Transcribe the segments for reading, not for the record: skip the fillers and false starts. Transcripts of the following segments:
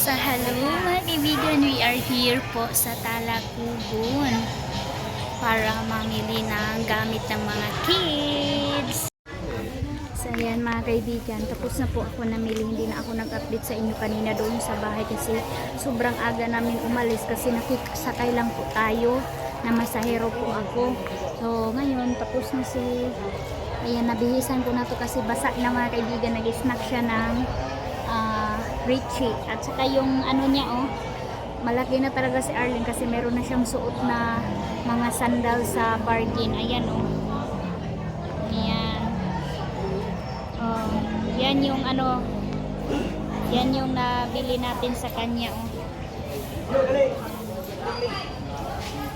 Sa hello mga kaibigan, we are here po sa Talakugon para mamili ng gamit ng mga kids. So ayan mga kaibigan, tapos na po ako namili. Hindi na ako nag-update sa inyo kanina doon sa bahay kasi sobrang aga namin umalis kasi nakikisakay lang po tayo na masahero po ako. So ngayon tapos na ayan, nabihisan ko na to kasi basa na mga kaibigan. Nag-snack siya ng Richie. At saka yung ano niya, malaki na talaga si Arlene kasi meron na siyang suot na mga sandal sa bargain. Ayan ayan. Yan yung yan yung nabili natin sa kanya.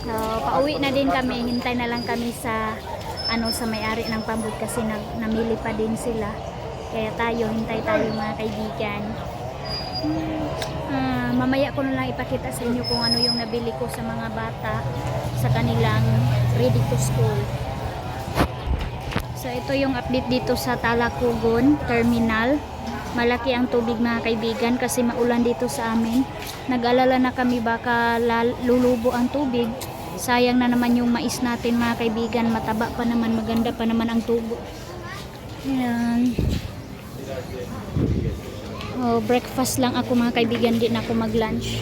So pauwi na din kami. Hintay na lang kami sa sa may-ari ng pambut kasi namili pa din sila. Kaya hintay tayo mga kaibigan. Mamaya ko na lang ipakita sa inyo kung ano yung nabili ko sa mga bata sa kanilang ready to school. So ito yung update dito sa Talakugon Terminal. Malaki ang tubig mga kaibigan kasi maulan dito sa amin. Nag-alala na kami baka lulubo ang tubig. Sayang na naman yung mais natin mga kaibigan. Mataba pa naman, maganda pa naman ang tubo. Ayan. Breakfast lang ako mga kaibigan, din ako mag-lunch.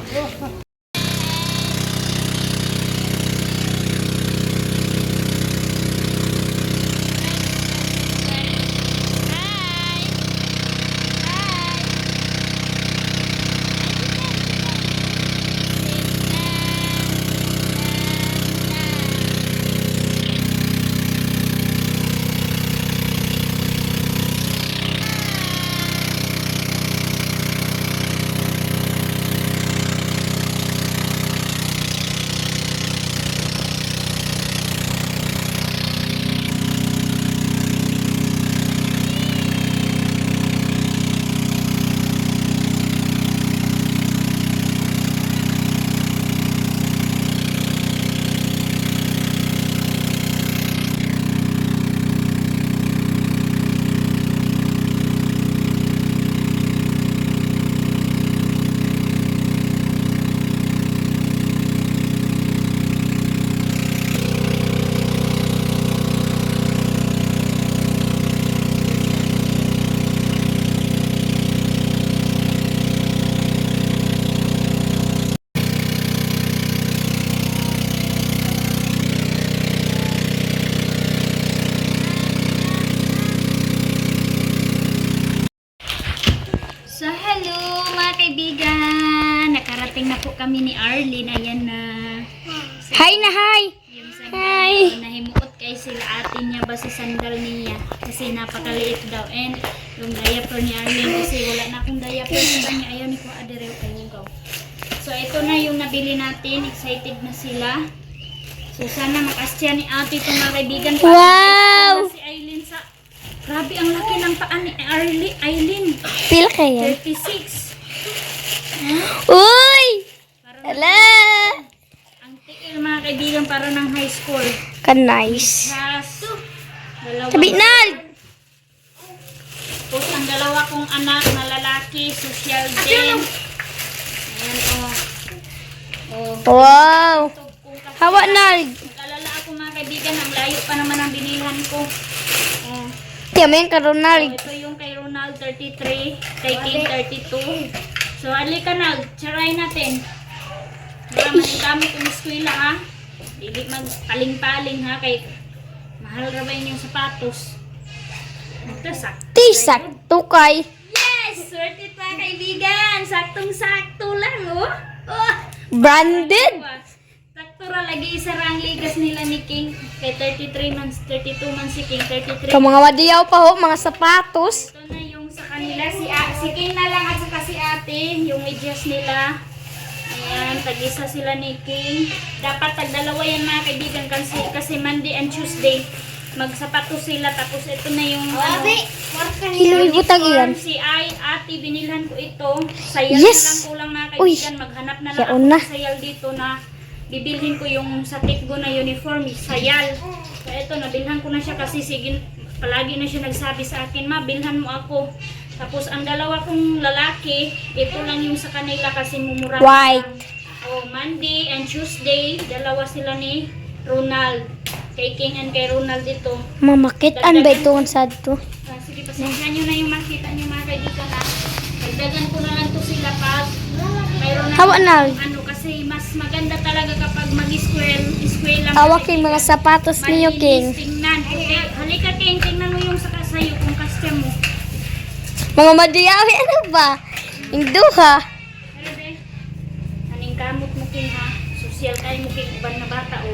So hello mga kaibigan, nakarating na po kami ni Arlene. Ayan na. So, Hi na hi! Yung sandal, Hi! nahimuot kay sila atin niya ba sa sandal niya kasi napakaliit daw. And yung diaper ni Arlene kasi wala na akong diaper sa kanya. Ayaw ni ko adirew ayugaw. So ito na yung nabili natin. Excited na sila. So sana makasya ni ate itong mga kaibigan. Wow! Si Aileen sa... Grabe ang laki ng paan ni Aileen. Pila kaya? 36. Uy! Parang Hala! ang tiil mga kaibigan para ng high school. Ka-nice. Kaso, dalawa. Sabi na! Tapos ang dalawa kong anak na lalaki, social din. Ayan Wow! Hawa na! Nag-alala ako mga kaibigan, ang layo pa naman ang binilhan ko. Tiyamin ka Ronald. Ito yung kay Ronald 33, kay King 32. So, halika na, tsaray natin. Para manigamit yung eskwela ha. Hindi magpaling-paling ha, kay mahal ra ba yung sapatos. Ito, sakto. Tisak tukay. Yes! Swerte pa kaibigan! Saktong-sakto lang Branded. Sakto ra lagi isa ra ang ligas nila ni King. Kay 33 months, 32 months si King, 33. Ka mga wadiyaw pa ho, mga sapatos. Ito na yung sa kanila, si King na lang at saka si ate, yung medyas nila. Ayan, tag-isa sila ni King. Dapat tag-dalawa yan mga kaibigan kasi Monday and Tuesday magsapatos sila. Tapos ito na yung Hiloy butag iyan. si ate, binilhan ko ito. Sayal Yes! na lang kulang mga Uy! kaibigan. Maghanap na lang Yaon ako na. ng sayal dito na bibilhin ko yung sa Tikgo na uniform, sayal. So ito, nabilhan ko na siya kasi palagi na siya nagsabi sa akin, ma, bilhan mo ako. Tapos ang dalawa kong lalaki, ito lang yung sa kanila kasi mumura. White. Oh, Monday and Tuesday, dalawa sila ni Ronald. Kay King and kay Ronald ito. Mamakitan ba ito ang sad to? Sige, pasensya nyo na yung makita nyo mga kaibigan ha. Dagdagan ko na lang to sila pag mayroon na Hawa na. ano kasi mas maganda talaga kapag mag-square lang. Hawak yung mga sapatos niyo, King. Tingnan. Okay, halika King, tingnan mo yung saka sa'yo kung kasya mo. Mga madiyawi, ano ba? Yung duha. Pero be, aning kamot mo King ha. Social kayo mo King, uban na bata o.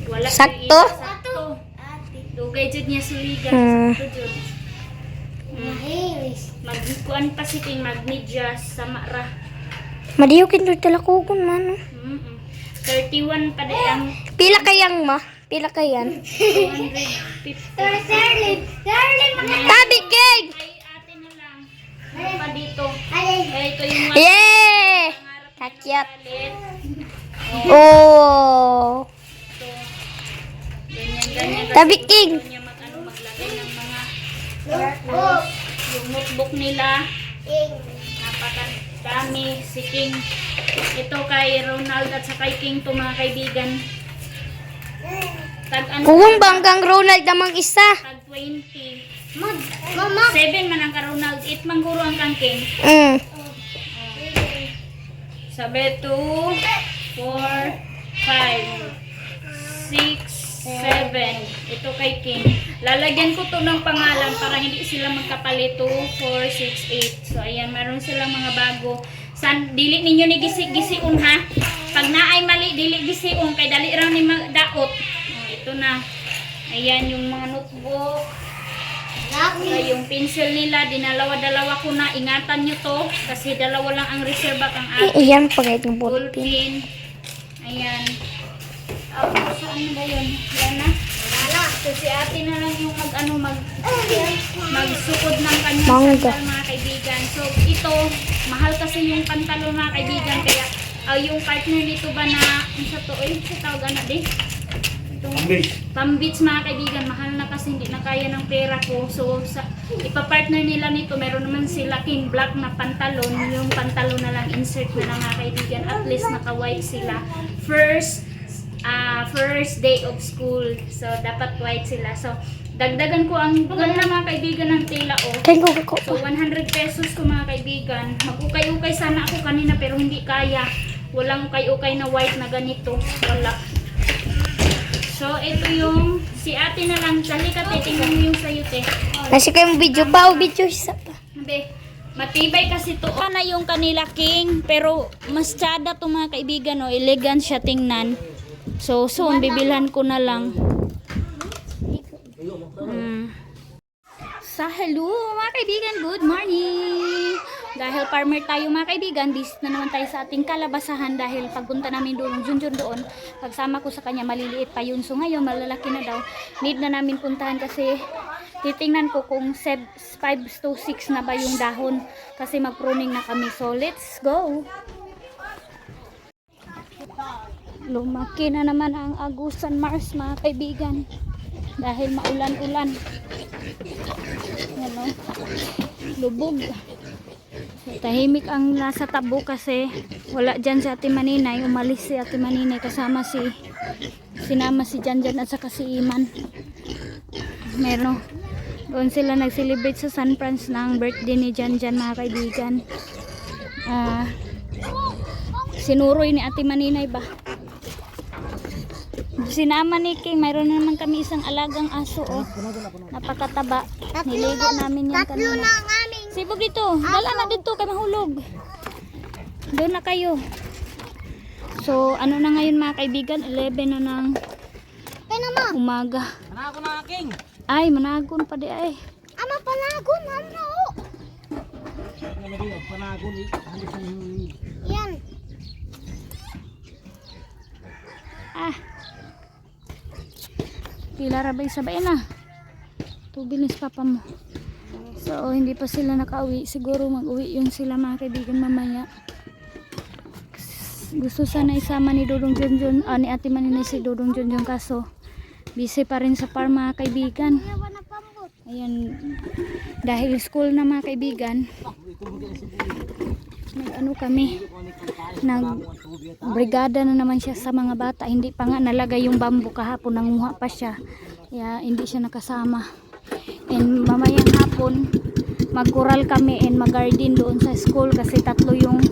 Wala Sakto? Sakto. Dugay jud niya suligan. Sakto jud. Magkuan pa si King, magmedyas sa mara. Madiyaw kin doon talakugon man. 31 pa day ang Pila kayang ma? Pila kayan? 250. Tabi, King! Ay, ate na lang. Ano pa dito? Ay, ito yung mga Yeah! Kakyat. palit. Oh! Ito. Ganyan. Tabi, King! Gusto niya maglagay ng mga notebook. Yung notebook nila. Napakadami. Si King. Ito kay Ronald at sa kay King to mga kaibigan. Kung ba hanggang Ronald namang isa? Tag 20. Mama. 7 man ang ka Ronald. 8 man guro ang kang King. Sabi 2, 4, 5, 6, 7. Ito kay King. Lalagyan ko to ng pangalan para hindi sila magkapalit. 2, 4, 6, 8. So ayan, meron silang mga bago. Dili ninyo ni gisi-gisiun ha. Pag naay mali, dili gisiun. Kay dali lang ni daot. Ito na. Ayan yung mga notebook. Yung pencil nila, dinalawa-dalawa ko na. Ingatan nyo to. Kasi dalawa lang ang reserva kang atin. Iyan pagay ng ballpen. Ballpen. Ayan. Saan ba yun? Yan na. So si ate na lang yung magsukod ng kanyang Mangga. sandal mga kaibigan. So ito, mahal kasi yung pantalon mga kaibigan. Kaya yung partner nito ba na, sa to, sa tawag na di? Pambits mga kaibigan, mahal na kasi hindi na kaya ng pera ko. So, ipapartner nila nito, meron naman sila King black na pantalon. Yung pantalon na lang insert na lang mga kaibigan. At least naka-white sila. First day of school. So, dapat white sila. So, dagdagan ko ang ganda mga kaibigan ng tela o. So, 100 pesos ko mga kaibigan. Mag-ukay-ukay sana ako kanina pero hindi kaya. Walang ukay-ukay na white na ganito. Wala. So, ito yung, si ate na lang, sali ka, tingnan mo yung sayo, te. Nasi kayong video pa o video isa pa? Sabi, matibay kasi to. Na yung kanila King, pero mas tsada to mga kaibigan, oh. Elegant siya tingnan. So, soon, bibilhan ko na lang. Sa hello mga kaibigan, good morning! Dahil farmer tayo mga kaibigan, visit na naman tayo sa ating kalabasahan dahil pagpunta namin doon, Junjun doon, pagsama ko sa kanya, maliliit pa yun. So ngayon, malalaki na daw. Need na namin puntahan kasi titingnan ko kung 5 to 6 na ba yung dahon kasi mag-pruning na kami. So let's go! Lumaki na naman ang Agusan Mars mga kaibigan dahil maulan-ulan. Yan o, lubog. Tahimik ang nasa tabo kasi wala dyan si Ate Maninay. Umalis si Ate Maninay kasama sinama si Janjan at saka si Iman. Meron doon sila nag-celebrate sa San Francisco ng birthday ni Janjan mga kaibigan. Sinuroy ni Ate Maninay ba? Sinama ni King, mayroon na naman kami isang alagang aso oh. Napakataba. Niligo namin yan kanina. Sibog dito. Dala na dito kay mahulog. Doon na kayo. So, ano na ngayon mga kaibigan? 11 na ng umaga. Managon na King. Ay, managon pa di ay. Ama panagon, ano? Panagon Yan. Pila rabay sabay na. Tubilis papa mo. So, hindi pa sila nakauwi. Siguro mag-uwi yun sila mga kaibigan mamaya. Gusto sana isama ni Dodong Junjun, ni Ate Maninay si Dodong Junjun kaso busy pa rin sa farm mga kaibigan. Ayan, Dahil school na mga kaibigan, kami, brigada na naman siya sa mga bata. Hindi pa nga nalagay yung bamboo kahapon, nanguha pa siya. Kaya hindi siya nakasama. And mamayang hapon, magkural kami and mag-garden doon sa school kasi tatlo yung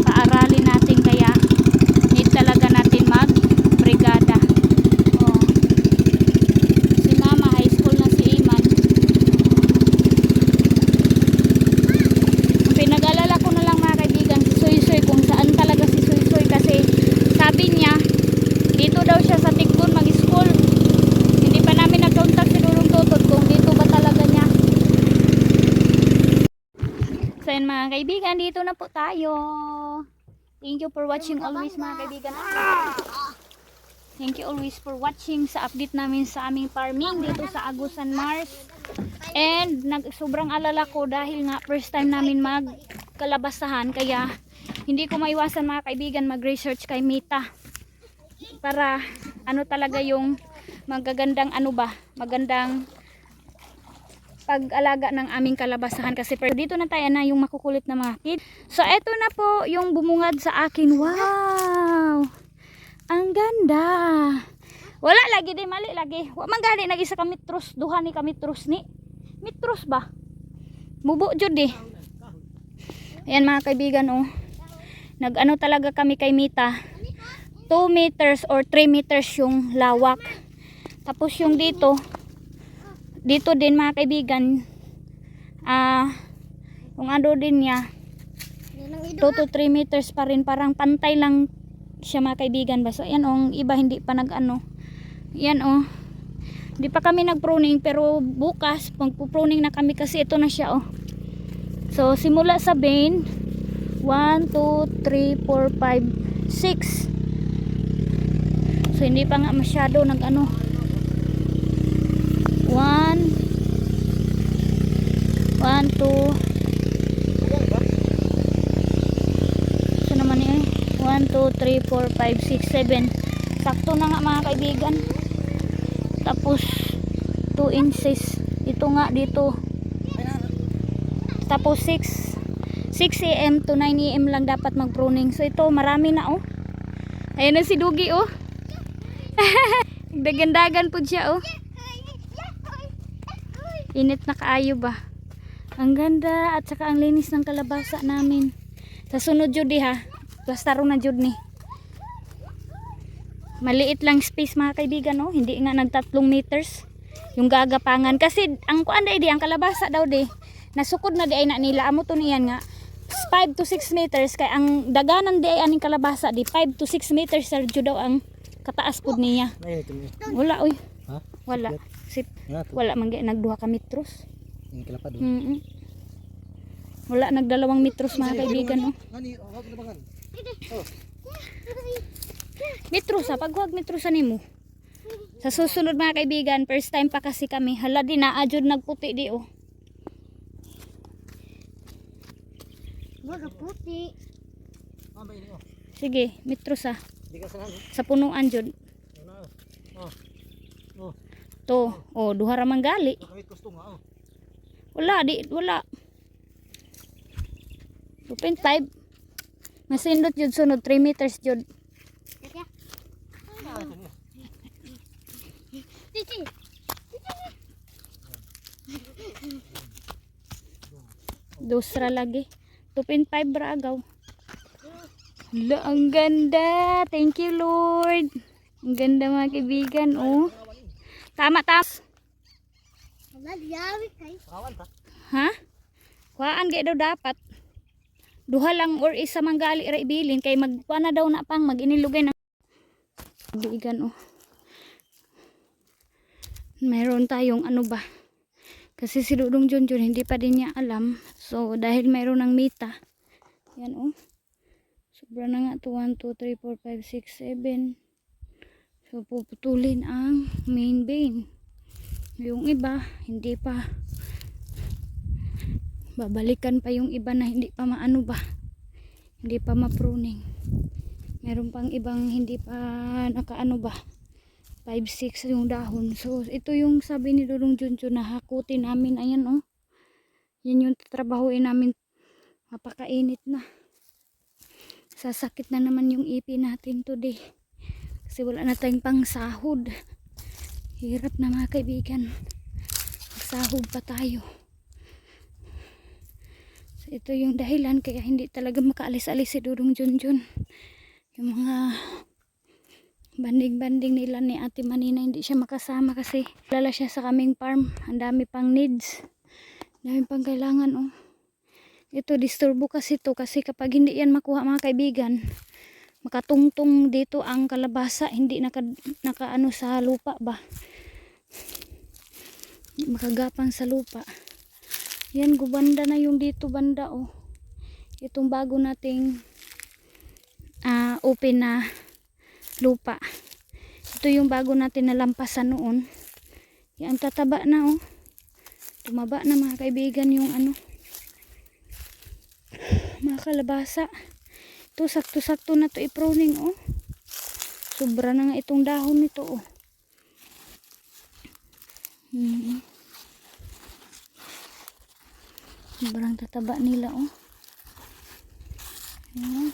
paaralin natin, kaya need talaga natin mag-brigada. Oh. Si Mama, high school na si Iman. Pinag-alala ko na lang mga kaibigan si Soy kung saan talaga si Soy kasi sabi niya dito daw siya sa Tiggon mag-school. Hindi pa namin nag-contact si Dulong Tutod kung dito ba talaga niya. So yun mga kaibigan, dito na po tayo. Thank you for watching always mga kaibigan. Thank you always for watching sa update namin sa aming farming dito sa Agusan Mars. And sobrang alala ko dahil nga first time namin magkalabasahan, kaya hindi ko maiwasan mga kaibigan mag-research kay Mita para ano talaga yung magagandang magandang pag-alaga ng aming kalabasahan. Kasi dito na tayo na yung makukulit na mga kid. So eto na po yung bumungad sa akin. Wow! Ang ganda! Wala lagi din, mali lagi. Wa man gani nag-isa ka mitros, duha ni ka mitros ni. Mitros ba? Mubo jud eh. Ayan mga kaibigan oh. Nag-ano talaga kami kay Mita. 2 meters or 3 meters yung lawak. Tapos yung dito din mga kaibigan, yung ano din niya 2 to 3 meters pa rin, parang pantay lang siya mga kaibigan ba. So ayan oh, iba hindi pa nag-ano. Yan oh. Hindi pa kami nag-pruning, pero bukas magpo-pruning na kami kasi ito na siya oh. So simula sa vein 1, 2, 3, 4, 5, 6. So hindi pa nga masyado nag-ano. 1, 2. So naman eh 1, 2, 3, 4, 5, 6, 7. Sakto na nga mga kaibigan. Tapos 2 inches. Ito nga dito. Tapos 6 AM to 9 AM lang dapat mag-pruning. So ito marami na oh. Ayan na si Dugi oh. Dagandagan po siya oh. Init na kaayo ba. Ang ganda at saka ang linis ng kalabasa namin. Sa sunod jud ha. Basta ro na jud ni. Maliit lang space mga kaibigan no. Hindi nga nag 3 meters yung gagapangan kasi ang kuan day di ang kalabasa daw di nasukod na di ay na nila amo to niyan nga 5 to 6 meters kay ang daganan di ay aning kalabasa di 5 to 6 meters sir jud daw ang kataas pud niya. Wala oy. Ha? Wala. Sip. Wala man gyud nagduha ka metros. Yung kalapad. Wala nag 2 metros mga kaibigan no. Metros paghuwag metrosan nimo. Sa susunod mga kaibigan, first time pa kasi kami. Hala din na ajud nagputi di oh. Wag puti. Sige, metros sa punuan jud. To, oh duha ra man gali. Wala di, wala. 2.5. Masindot jud sunod 3 meters jud. Dosra lagi 2.5 bra agaw. Hala, ang ganda. Thank you Lord. Ang ganda mga kaibigan oh. Tama tas. Ha? Kuhaan gay daw dapat. Duha lang or isa manggali ra ibilin kay magkuha na daw na pang maginilugay ng kaibigan oh. Mayroon tayong ano ba. Kasi si Dudong Junjun hindi pa din niya alam. So dahil mayroon ng Mita. Yan oh. Sobra na nga to 1, 2, 3, 4, 5, 6, 7. So puputulin ang main vein. Yung iba hindi pa. Babalikan pa yung iba na hindi pa maano ba. Hindi pa ma-pruning. Meron pang ibang hindi pa nakaano ba. 5-6 yung dahon. So ito yung sabi ni Dudong Junjun na hakutin namin. Ayan oh. Yan yung tatrabahuin namin. Mapakainit na. Sasakit na naman yung ipi natin today. Kasi wala na tayong pang sahod. Hirap na mga kaibigan. Magsahod pa tayo. So ito yung dahilan kaya hindi talaga makaalis-alis si Dudong Junjun. Yung mga banding-banding nila ni Ate Manina hindi siya makasama kasi lala siya sa kaming farm. Ang dami pang needs. Ang dami pang kailangan oh. Ito disturbo kasi to kasi kapag hindi yan makuha mga kaibigan, makatungtong dito ang kalabasa, hindi nakaano sa lupa ba. Makagapang sa lupa. Yan gubanda na yung dito banda oh. Itong bago nating open na lupa. Ito yung bago natin nalampasan noon. Yan tataba na oh. Tumaba na mga kaibigan yung ano. Mga kalabasa. Ito sakto-sakto na to i-pruning oh. Sobra na nga itong dahon nito oh. Sobrang tataba nila oh. Ayan.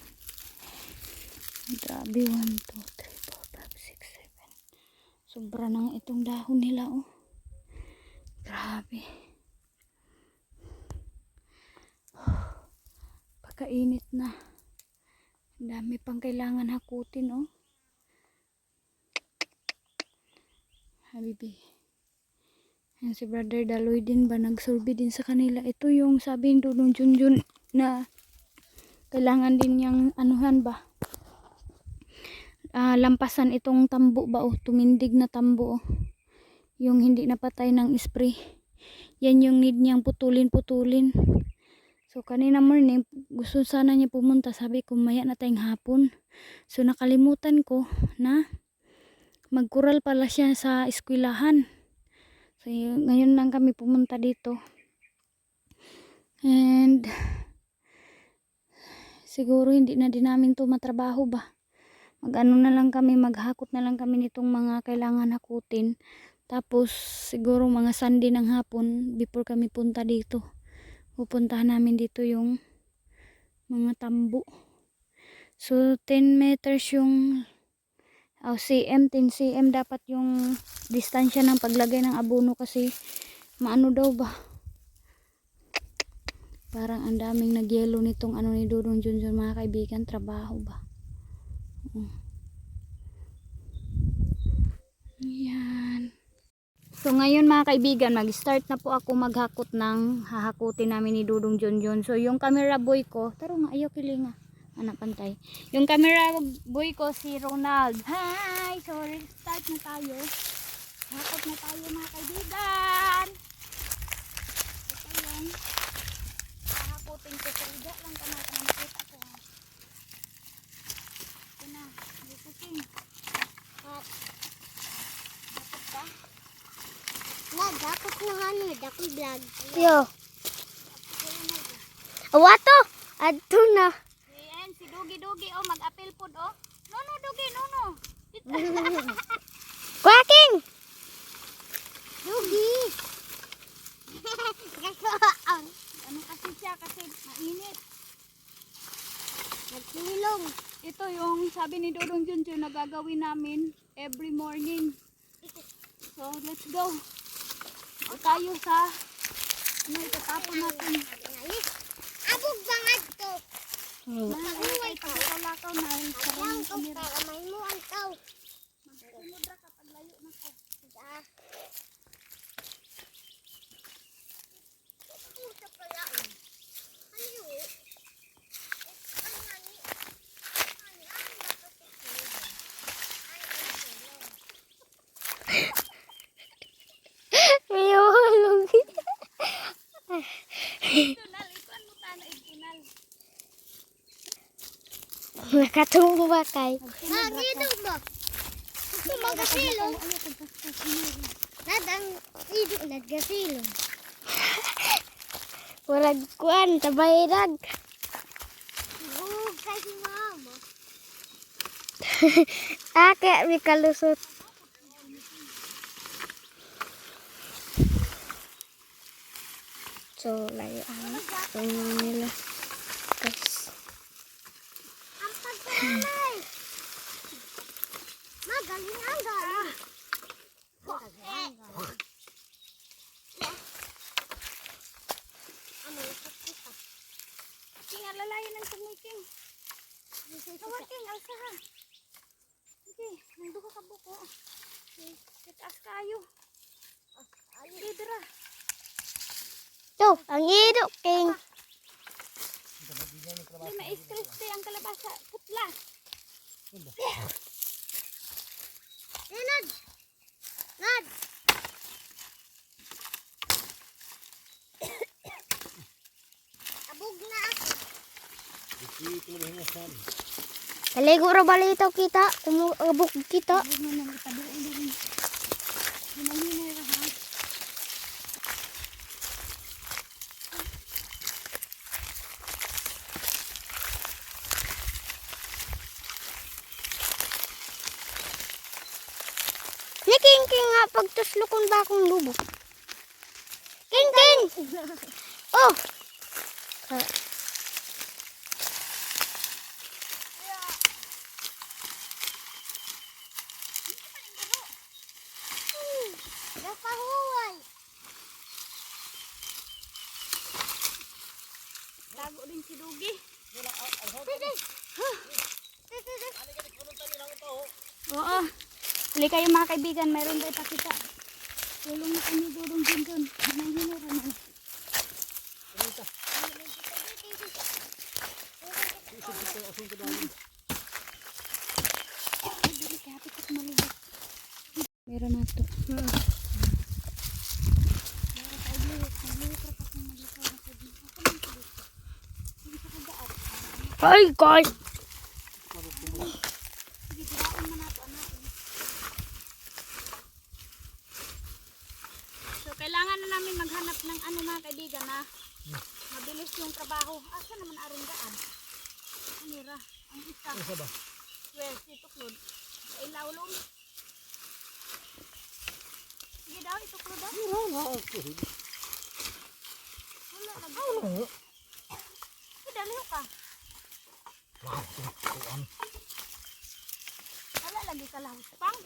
Grabe 1, 2, 3, 4, 5, 6, 7. Sobra na nga itong dahon nila oh. Grabe. Pagkainit na. Ang dami pang kailangan hakutin oh. Habibi. Yan si Brother Daloy din ba nagsurvey din sa kanila. Ito yung sabi ni Dudong Junjun na kailangan din niyang anuhan ba. Lampasan itong tambo ba oh. Tumindig na tambo oh. Yung hindi napatay ng spray. Yan yung need niyang putulin-putulin. So kanina morning gusto sana niya pumunta, sabi ko maya na tayong hapon. So nakalimutan ko na magkural pala siya sa eskwelahan. So ngayon lang kami pumunta dito. And siguro hindi na din namin to matrabaho ba. Mag-ano na lang kami, maghakot na lang kami nitong mga kailangan hakutin. Tapos siguro mga Sunday ng hapon before kami punta dito. Pupuntahan namin dito yung mga tambo. So 10 meters yung cm, 10 cm dapat yung distansya ng paglagay ng abono kasi maano daw ba. Parang ang daming nagyelo nitong ano ni Dudong Junjun mga kaibigan, trabaho ba. Ayan. So ngayon mga kaibigan, mag-start na po ako maghakot ng hahakutin namin ni Dudong Junjun. So yung camera boy ko, taro nga ayaw kilinga. Anak pantay. Yung camera boy ko si Ronald. Hi! So start na tayo. Hakot na tayo mga kaibigan. Ito yung hahakutin ko. Sarida lang ka na makita ko. Ito na. Lukusin. Hakot ka. Nagakot na ano, dakong vlog. Yo. Awato, adto na. Ayan, si Dugi oh, mag-apel po oh. No, Dugi, no. Quacking! Dugi. Ano kasi siya kasi mainit. Nagsilong. Ito yung sabi ni Dudong Junjun na gagawin namin every morning. So, let's go. Tayo sa ano itatapon natin. Abog bangad to. Maluway ka sa lakaw na yung sarang kamera. May mo ang tao. Magsunod ra kapag layo na ko. Puta pala. Ano? Ayun. Tunal, ikuan mo ta na itunal. Nakatumbo ba kay? Dito ba? Ito magasilong. Nadang idok nagasilong. Walag kuan, tabaydag. Kay si mama. Ake, may kalusot. So, layaan. So, nila. Guys. Ang pagkakalay. Magaling ang galing. Ano yung kita? King, alalayan ng tumiking. Kawaking, alsa ha. Sige, nanduha ka buko. Itaas kayo. Sige, dira. To, ang ido, King. Hindi, mais-crispy ang kalabasa. Putla. Nad! Nad! Abog na ako. Kaligo ra balito kita. Umubok kita. Huwag mo nang ipaduin din. Hinay-hinay ra ha. Ni King King nga pagtuslukon ba akong lubo? King King! Oh! Napahuway. Lago din si Dugi. Oo. Huli kayo mga kaibigan, mayroon tayo pakita. Tulong na kami dudong dun. Hinay-hinay ra man. Ay, dali kaya kapit at maliit. Meron na ito. Ay, guys! So, kailangan na namin maghanap ng ano mga kaibigan na mabilis yung trabaho. Asa naman aron daan? Anira, ang isa. Isa ba? Well, si Tuklod. Sa ilawlong. Sige daw, ituklod daw. Wala, lagi. Sige, daliho ka. Wala lagi ka lang. Pang.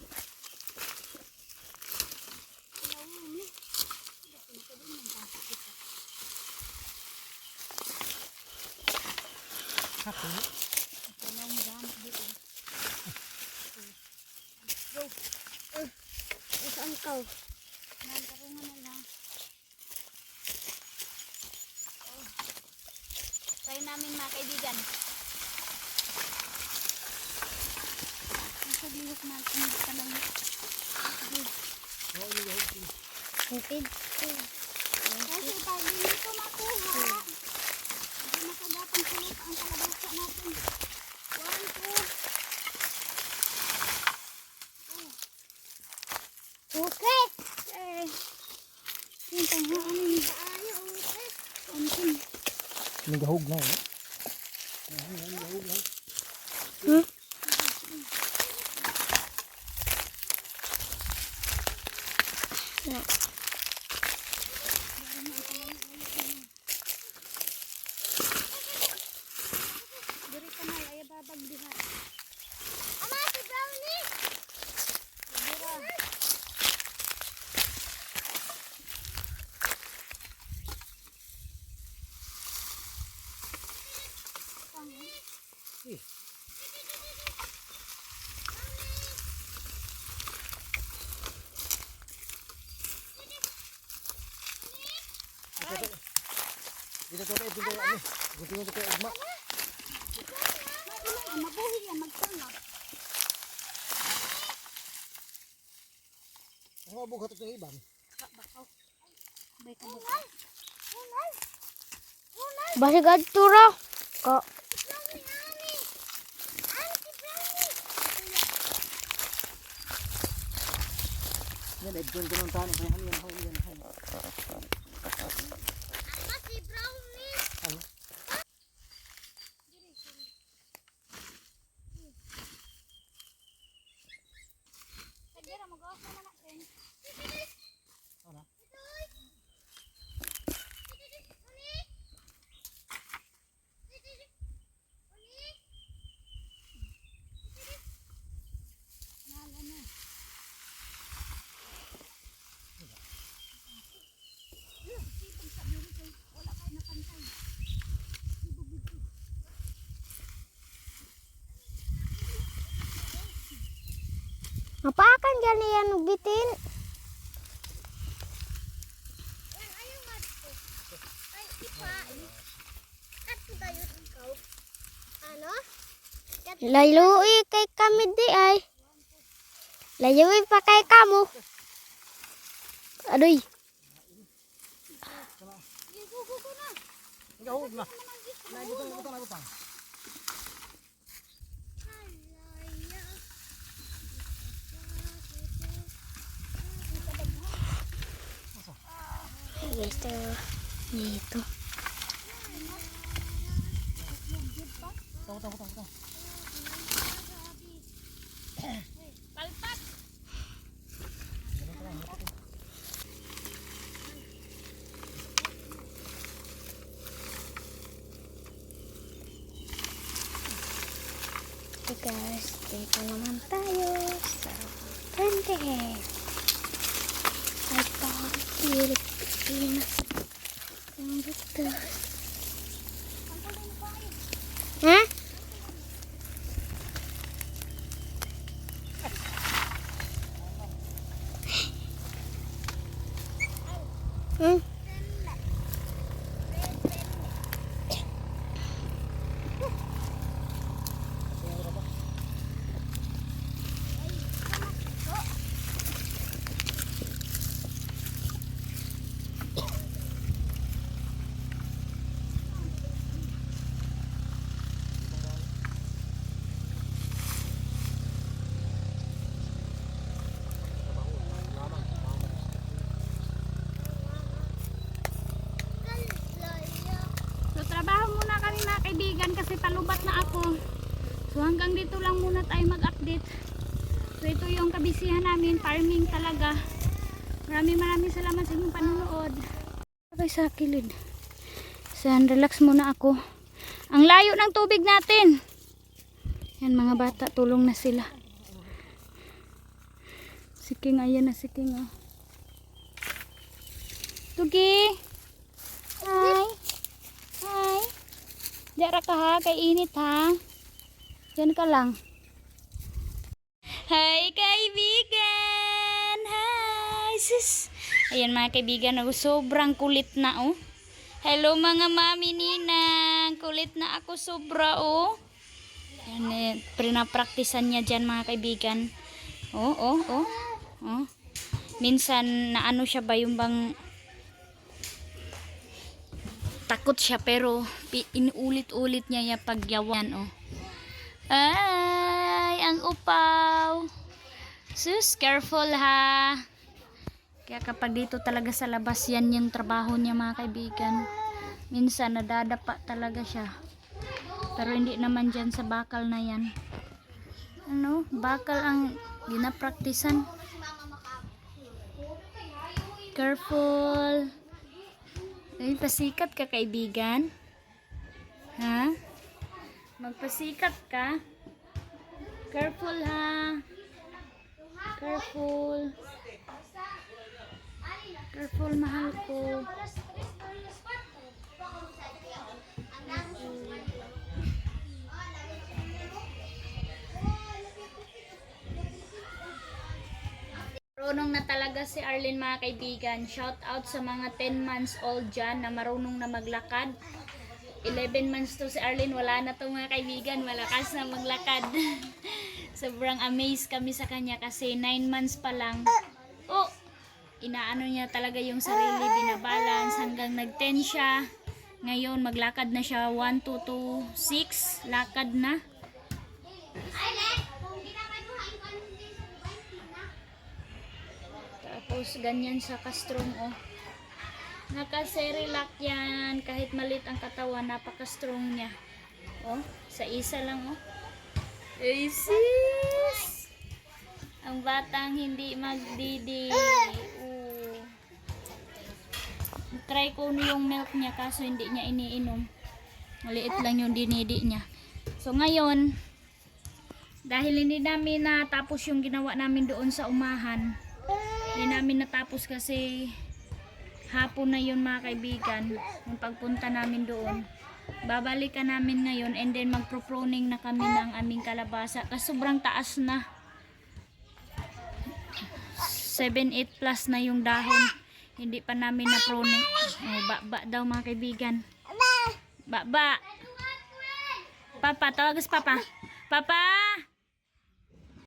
Ilawlong. Saan ka? Nagkarungan na lang. Oh. Try namin mga kaibigan. Ang saglihok natin hindi ka lang. Kapit. Kasi pag hindi ko makuha, hindi makagatang kulot ang kalabasa natin. 1, 2. Okay. Eh. Yung tanghaan ni. Antin. Nagahog na. Diri ka na, ay babag diha. Ama, si Brownie! Dira. Dito ko tayo, dito ano. Gusto ko tayo ugma. Mabuhi yan, magtanga. Ang mabuhat ito ng iban. Bakaw. Bay ka bakaw. Basi gadtura. Ka. Yan, edyon ko ng tanong. Kaya yan, yan. Ama, si Brownie! Dira, mag-off na natin. Ano? Mapakan dyan yan bitin. Yan, ayaw nga dito. Ay, ipa. Kato tayo ikaw. Ano? Layui kay kami di ay. Layui pa kay kamu. Aduy. Ikaw, na. Nagutang. Guys, dito. Utaw. Okay guys, dito naman tayo sa Pente. Ay pang-ilit Pilipinas. Ang dito. Ha? Hmm? So, trabaho muna kami mga kaibigan kasi palubat na ako. So, hanggang dito lang muna tayo mag-update. So, ito yung kabisihan namin. Farming talaga. Maraming salamat sa inyong panunood. Okay, sa kilid. Saan, relax muna ako. Ang layo ng tubig natin. Yan mga bata, tulong na sila. Si King, ayan na si King. Oh. Tugi! Hi! Hi! Diara ka ha, kay init ha. Diyan ka lang. Hi kaibigan! Hi sis! Ayan mga kaibigan, sobrang kulit na oh. Hello mga mami ninang. Kulit na ako sobra oh. Ayan, pinapraktisan niya dyan mga kaibigan. Oh. Minsan na ano siya ba yung bang takot siya pero inulit-ulit niya yung pagyawan oh. Ay, ang upaw. Sus, careful ha. Kaya kapag dito talaga sa labas yan yung trabaho niya mga kaibigan. Minsan nadadapa talaga siya. Pero hindi naman dyan sa bakal na yan. Ano, bakal ang ginapraktisan. Careful. Ay, pasikat ka kaibigan. Ha? Magpasikat ka. Careful ha. Careful. Careful mahal ko. Marunong na talaga si Arlene mga kaibigan. Shout out sa mga 10 months old dyan na marunong na maglakad. 11 months to si Arlene. Wala na to mga kaibigan. Malakas na maglakad. Sobrang amazed kami sa kanya kasi 9 months pa lang. Oh! Inaano niya talaga yung sarili. Binabalance hanggang nag-10 siya. Ngayon maglakad na siya. 1, 2, 2, 6. Lakad na. Tapos ganyan sa kastrong oh. Naka-Cerelac yan. Kahit maliit ang katawan, napaka-strong niya. Oh, sa isa lang oh. Ay sis! Ang batang hindi magdidi. Oh. Try ko yung milk niya kaso hindi niya iniinom. Maliit lang yung dinidi niya. So ngayon, dahil hindi namin natapos yung ginawa namin doon sa umahan, hindi namin natapos kasi hapon na yun mga kaibigan, yung pagpunta namin doon. Babalikan namin ngayon and then magpro-pruning na kami ng aming kalabasa kasi sobrang taas na. 7-8 plus na yung dahon. Hindi pa namin na pruning. Oh, baba daw mga kaibigan. Baba. Papa, tawagas papa. Papa!